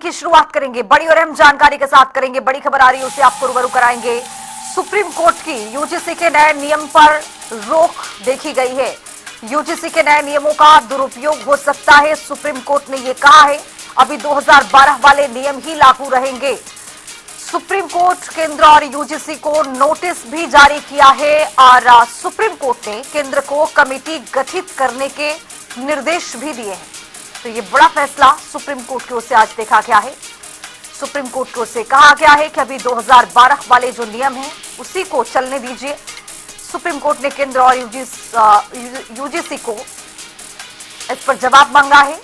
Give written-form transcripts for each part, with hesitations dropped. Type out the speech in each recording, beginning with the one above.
की शुरुआत करेंगे, बड़ी और अहम जानकारी के साथ करेंगे। बड़ी खबर आ रही है उसे आपको रूबरू कराएंगे। सुप्रीम कोर्ट की यूजीसी के नए नियम पर रोक देखी गई है। यूजीसी के नए नियमों का दुरुपयोग हो सकता है, सुप्रीम कोर्ट ने यह कहा है। अभी 2012 वाले नियम ही लागू रहेंगे। सुप्रीम कोर्ट केंद्र और यूजीसी को नोटिस भी जारी किया है और सुप्रीम कोर्ट ने केंद्र को कमेटी गठित करने के निर्देश भी दिए हैं। तो ये बड़ा फैसला सुप्रीम कोर्ट की ओर से आज देखा गया है। सुप्रीम कोर्ट की ओर से कहा गया है कि अभी 2012 वाले जो नियम हैं उसी को चलने दीजिए। सुप्रीम कोर्ट ने केंद्र और यूजीसी को इस पर जवाब मांगा है।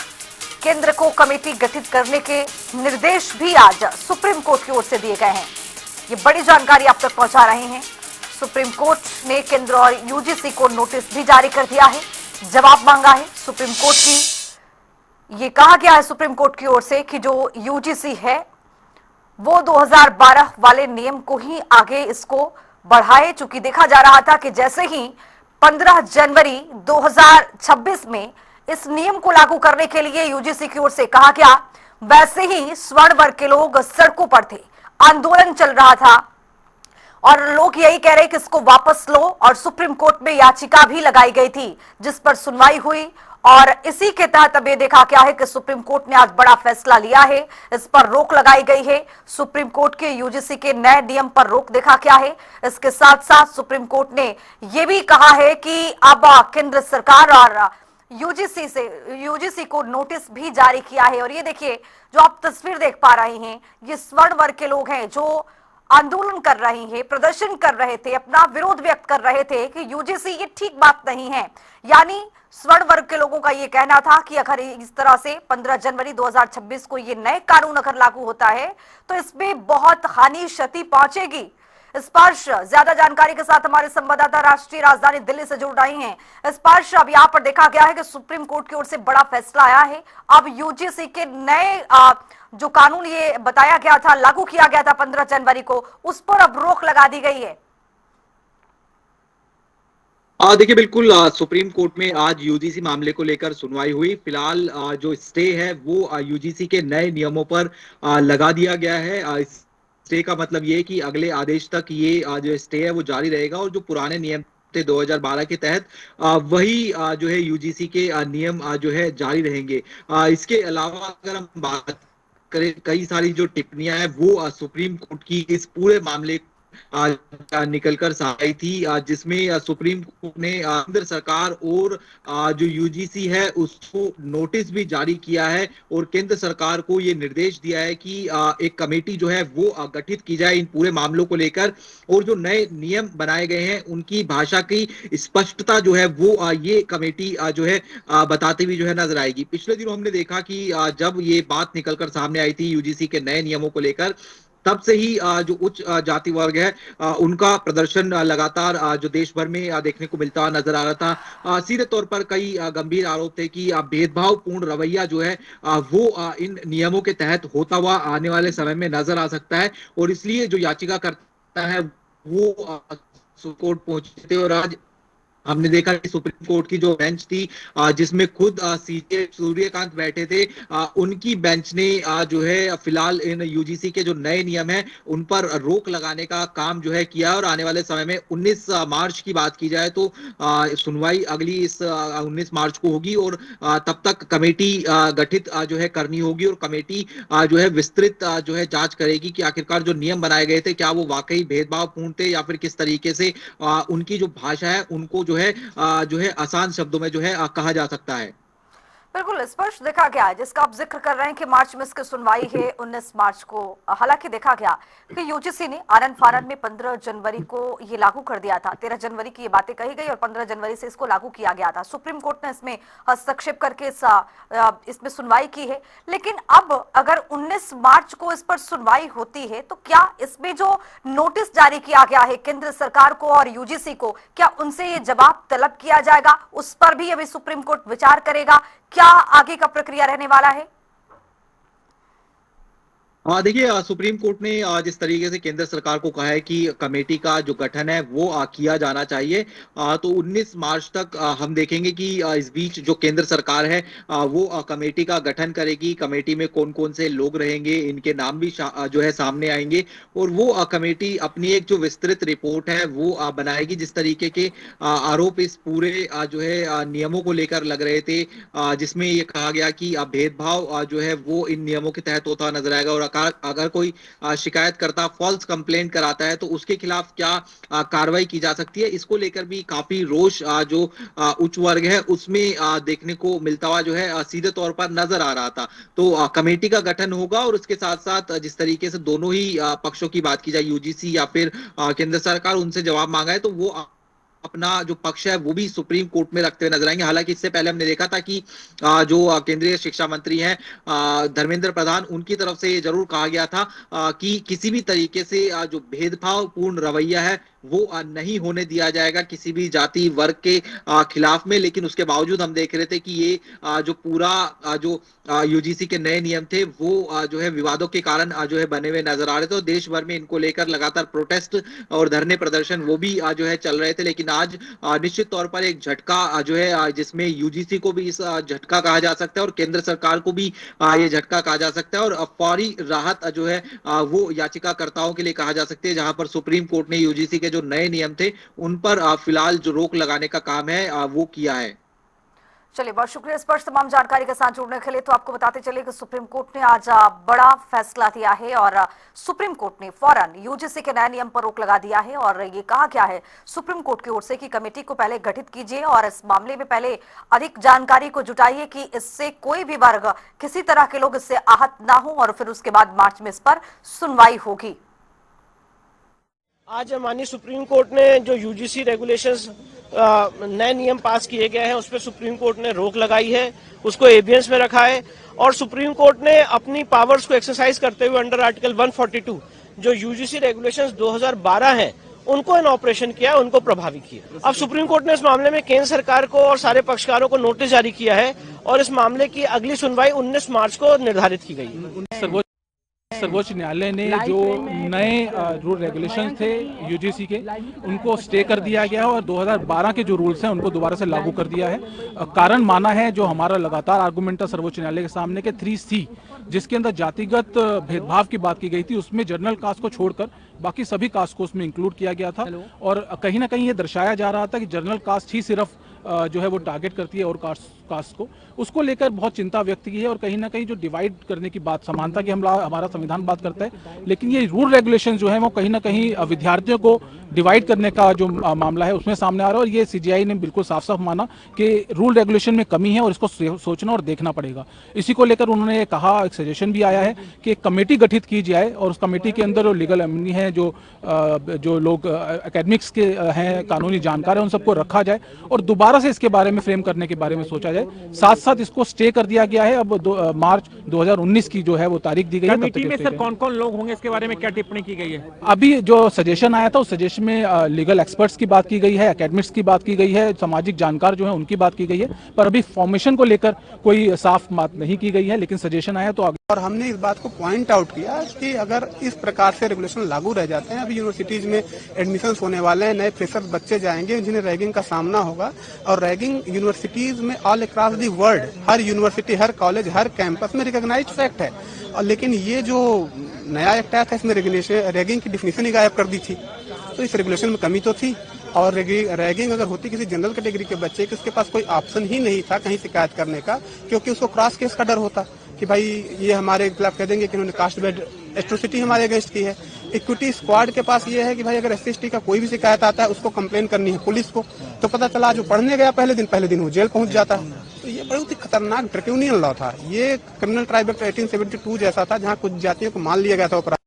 केंद्र को कमेटी गठित करने के निर्देश भी आज सुप्रीम कोर्ट की ओर से दिए गए हैं। ये बड़ी जानकारी आप तक पहुंचा रहे हैं। सुप्रीम कोर्ट ने केंद्र और यूजीसी को नोटिस भी जारी कर दिया है, जवाब मांगा है सुप्रीम कोर्ट की। ये कहा गया है सुप्रीम कोर्ट की ओर से कि जो यूजीसी है वो 2012 वाले नियम को ही आगे इसको बढ़ाए, चूंकि देखा जा रहा था कि जैसे ही 15 जनवरी 2026 में इस नियम को लागू करने के लिए यूजीसी की ओर से कहा गया, वैसे ही स्वर्ण वर्ग के लोग सड़कों पर थे, आंदोलन चल रहा था और लोग यही कह रहे कि इसको वापस लो। और सुप्रीम कोर्ट में याचिका भी लगाई गई थी जिस पर सुनवाई हुई और इसी के तहत अब यह देखा गया है कि सुप्रीम कोर्ट ने आज बड़ा फैसला लिया है। इस पर रोक लगाई गई है। सुप्रीम कोर्ट के यूजीसी के नए नियम पर रोक देखा गया है। इसके साथ साथ सुप्रीम कोर्ट ने यह भी कहा है कि अब केंद्र सरकार और यूजीसी को नोटिस भी जारी किया है। और ये देखिए, जो आप तस्वीर देख पा रहे हैं, ये स्वर्ण वर्ग के लोग हैं जो आंदोलन कर रहे हैं, प्रदर्शन कर रहे थे, अपना विरोध व्यक्त कर रहे थे कि यूजीसी ये ठीक बात नहीं है। यानी स्वर्ण वर्ग के लोगों का ये कहना था कि अगर इस तरह से 15 जनवरी 2026 को ये नए कानून अगर लागू होता है तो इसमें बहुत हानि क्षति पहुंचेगी। स्पर्श ज्यादा जानकारी के साथ हमारे संवाददाता राष्ट्रीय राजधानी दिल्ली से जुड़ रही हैं। स्पर्श, अब यहाँ पर देखा गया है कि सुप्रीम कोर्ट की ओर से बड़ा फैसला आया है। अब यूजीसी के नए जो कानून ये बताया गया था, लागू किया गया था 15 जनवरी को, उस पर अब रोक लगा दी गई है। देखिए, बिल्कुल सुप्रीम कोर्ट में आज यूजीसी मामले को लेकर सुनवाई हुई। फिलहाल जो स्टे है वो यूजीसी के नए नियमों पर लगा दिया गया है। स्टे का मतलब ये है कि अगले आदेश तक ये जो स्टे है वो जारी रहेगा और जो पुराने नियम थे 2012 के तहत वही जो है यूजीसी के नियम जो है जारी रहेंगे। इसके अलावा अगर हम बात करें, कई सारी जो टिप्पणियां हैं वो सुप्रीम कोर्ट की इस पूरे मामले निकलकर आई थी, जिसमें सुप्रीम कोर्ट ने केंद्र सरकार और जो यूजीसी है उसको नोटिस भी जारी किया है और केंद्र सरकार को ये निर्देश दिया है कि एक कमेटी जो है वो गठित की जाए इन पूरे मामलों को लेकर और जो नए नियम बनाए गए हैं उनकी भाषा की स्पष्टता जो है वो ये कमेटी जो है बताते हुए जो है नजर आएगी। पिछले दिनों हमने देखा कि जब ये बात निकलकर सामने आई थी यूजीसी के नए नियमों को लेकर, तब से ही जो उच्च जाति वर्ग है उनका प्रदर्शन लगातार जो देश भर में देखने को मिलता नजर आ रहा था। सीधे तौर पर कई गंभीर आरोप थे कि भेदभावपूर्ण रवैया जो है वो इन नियमों के तहत होता हुआ आने वाले समय में नजर आ सकता है और इसलिए जो याचिका करता है वो सुप्रीम कोर्ट पहुंचे थे। और आज हमने देखा कि सुप्रीम कोर्ट की जो बेंच थी जिसमें खुद सीजे सूर्यकांत बैठे थे, उनकी बेंच ने जो है फिलहाल इन यूजीसी के जो नए नियम हैं उन पर रोक लगाने का काम जो है किया और आने वाले समय में 19 मार्च की बात की जाए तो सुनवाई अगली इस 19 मार्च को होगी और तब तक कमेटी गठित जो है करनी होगी और कमेटी जो है विस्तृत जो है जांच करेगी कि आखिरकार जो नियम बनाए गए थे क्या वो वाकई भेदभावपूर्ण थे या फिर किस तरीके से उनकी जो भाषा है उनको जो है आसान शब्दों में जो है कहा जा सकता है। बिल्कुल स्पष्ट देखा गया है, जिसका आप जिक्र कर रहे हैं कि मार्च में इसकी सुनवाई है 19 मार्च को। हालांकि देखा गया कि यूजीसी ने आनन फानन में 15 जनवरी को ये लागू कर दिया था। 13 जनवरी की ये बातें कही गई और 15 जनवरी से इसको लागू किया गया था। सुप्रीम कोर्ट ने इसमें हस्तक्षेप करके इसमें सुनवाई की है। लेकिन अब अगर 19 मार्च को इस पर सुनवाई होती है तो क्या इसमें जो नोटिस जारी किया गया है केंद्र सरकार को और यूजीसी को, क्या उनसे ये जवाब तलब किया जाएगा? उस पर भी अभी सुप्रीम कोर्ट विचार करेगा। क्या आगे का प्रक्रिया रहने वाला है? देखिए, सुप्रीम कोर्ट ने जिस तरीके से केंद्र सरकार को कहा है कि कमेटी का जो गठन है वो किया जाना चाहिए, तो 19 मार्च तक हम देखेंगे कि इस बीच जो केंद्र सरकार है वो कमेटी का गठन करेगी। कमेटी में कौन कौन से लोग रहेंगे, इनके नाम भी जो है सामने आएंगे, और वो कमेटी अपनी एक जो विस्तृत रिपोर्ट है वो बनाएगी। जिस तरीके के आरोप इस पूरे जो है नियमों को लेकर लग रहे थे, जिसमें ये कहा गया कि भेदभाव जो है वो इन नियमों के तहत होता नजर आएगा, और अगर कोई शिकायतकर्ता फॉल्स कंप्लेंट कराता है तो उसके खिलाफ क्या कार्रवाई की जा सकती है, इसको लेकर भी काफी रोष जो उच्च वर्ग है उसमें देखने को मिलता हुआ जो है सीधे तौर पर नजर आ रहा था। तो कमेटी का गठन होगा, और उसके साथ साथ जिस तरीके से दोनों ही पक्षों की बात की जाए, यूजीसी या फिर केंद्र सरकार, उनसे जवाब मांगा है तो वो अपना जो पक्ष है वो भी सुप्रीम कोर्ट में रखते हुए नजर आएंगे। हालांकि इससे पहले हमने देखा था कि जो केंद्रीय शिक्षा मंत्री हैं धर्मेंद्र प्रधान, उनकी तरफ से ये जरूर कहा गया था कि किसी भी तरीके से जो भेदभावपूर्ण रवैया है वो नहीं होने दिया जाएगा किसी भी जाति वर्ग के खिलाफ में। लेकिन उसके बावजूद हम देख रहे थे कि ये जो पूरा जो यूजीसी के नए नियम थे वो जो है विवादों के कारण जो है बने हुए नजर आ रहे थे, और देश भर में इनको लेकर लगातार प्रोटेस्ट और धरने प्रदर्शन वो भी जो है चल रहे थे। लेकिन आज निश्चित तौर पर एक झटका जो है जिसमें यूजीसी को भी इस झटका कहा जा सकता है और केंद्र सरकार को भी ये झटका कहा जा सकता है, और फौरी राहत जो है वो याचिकाकर्ताओं के लिए कहा जा सकती है, जहां पर सुप्रीम कोर्ट ने यूजीसी के जो नए नियम थे उन पर फिलहाल जो रोक लगाने का काम है वो किया है। चलिए, बहुत शुक्रिया इस पर तमाम जानकारी के साथ जुड़ने के लिए। तो आपको बताते चले कि सुप्रीम कोर्ट ने आज बड़ा फैसला दिया है और सुप्रीम कोर्ट ने फौरन यूजीसी के नए नियम पर रोक लगा दिया है, और ये कहा गया है सुप्रीम कोर्ट की ओर से कि कमेटी को पहले गठित कीजिए और इस मामले में पहले अधिक जानकारी को जुटाइए कि इससे कोई भी वर्ग, किसी तरह के लोग इससे आहत ना हो, और फिर उसके बाद मार्च में इस पर सुनवाई होगी। आज माननीय सुप्रीम कोर्ट ने जो यूजीसी रेगुलेशंस नए नियम पास किए गए हैं उस पर सुप्रीम कोर्ट ने रोक लगाई है, उसको एबियंस में रखा है, और सुप्रीम कोर्ट ने अपनी पावर्स को एक्सरसाइज करते हुए अंडर आर्टिकल 142 जो यूजीसी रेगुलेशंस 2012 हैं उनको इन ऑपरेशन किया, उनको प्रभावी किया। अब सुप्रीम कोर्ट ने इस मामले में केंद्र सरकार को और सारे पक्षकारों को नोटिस जारी किया है, और इस मामले की अगली सुनवाई 19 मार्च को निर्धारित की गई। सर्वोच्च न्यायालय ने जो नए रूल रेगुलेशन थे यूजीसी के उनको स्टे कर दिया गया है और 2012 के जो रूल्स हैं उनको दोबारा से लागू कर दिया है। कारण माना है जो हमारा लगातार आर्गुमेंट था सर्वोच्च न्यायालय के सामने के 3C, जिसके अंदर जातिगत भेदभाव की बात की गई थी, उसमें जनरल कास्ट को छोड़कर बाकी सभी कास्ट को उसमें इंक्लूड किया गया था, और कहीं ना कहीं ये दर्शाया जा रहा था कि जनरल कास्ट ही सिर्फ जो है वो टारगेट करती है और कास्ट को, उसको लेकर बहुत चिंता व्यक्त की है। और कहीं ना कहीं जो डिवाइड करने की बात, समानता की हमारा संविधान बात करता है, लेकिन ये रूल रेगुलेशन जो है वो कहीं ना कहीं विद्यार्थियों को डिवाइड करने का जो मामला है उसमें सामने आ रहा है। और ये सीजीआई ने बिल्कुल साफ साफ माना कि रूल रेगुलेशन में कमी है और इसको सोचना और देखना पड़ेगा। इसी को लेकर उन्होंने कहा, एक सजेशन भी आया है कि एक कमेटी गठित की जाए और उस कमेटी के अंदर लीगल एमिनी है, जो लोग एकेडमिक्स के हैं, कानूनी जानकार है, उन सबको रखा जाए और दोबारा से इसके बारे में फ्रेम करने के बारे में सोचा जाए। साथ साथ इसको स्टे कर दिया गया है। अब मार्च 2019 की जो है वो तारीख दी गई है। कमेटी में सर कौन कौन लोग होंगे, इसके बारे में क्या टिप्पणी की गई है? अभी जो सजेशन आया था उस सजेशन में लीगल एक्सपर्ट्स की बात की गई है, एकेडमिक्स की बात की गई है, सामाजिक जानकार जो है उनकी बात की गई है, पर अभी फॉर्मेशन को लेकर कोई साफ बात नहीं की गई है, लेकिन सजेशन आया तो आगे। और हमने इस बात को पॉइंट आउट किया कि अगर इस प्रकार से रेगुलेशन लागू रह जाते हैं, अभी यूनिवर्सिटीज में एडमिशंस होने वाले हैं, नए फ्रेशर्स बच्चे जाएंगे जिन्हें रैगिंग का सामना होगा, और रैगिंग यूनिवर्सिटीज में all across the world, her university, her college, her campus में रिकॉग्नाइज्ड फैक्ट है। और लेकिन ये जो नया एक्ट आया था इसमें रैगिंग की डिफिनेशन ही गायब कर दी थी, तो इस रेगुलेशन में कमी तो थी। और रैगिंग अगर होती किसी जनरल कैटेगरी के बच्चे के, उसके पास कोई ऑप्शन ही नहीं था कहीं शिकायत करने का, क्योंकि उसको क्रॉस केस का डर होता कि भाई ये हमारे खिलाफ कह देंगे कि उन्होंने कास्ट बेस्ड एट्रोसिटी हमारे अगेंस्ट की है। इक्विटी स्क्वाड के पास ये है कि भाई अगर SC/ST का कोई भी शिकायत आता है उसको कंप्लेन करनी है पुलिस को, तो पता चला जो पढ़ने गया पहले दिन वो जेल पहुंच जाता है। तो ये बहुत ही खतरनाक ड्रैकोनियन लॉ था। ये क्रिमिनल ट्राइब्यूनल 1872 जैसा था, जहाँ कुछ जातियों को मान लिया गया था अपराध।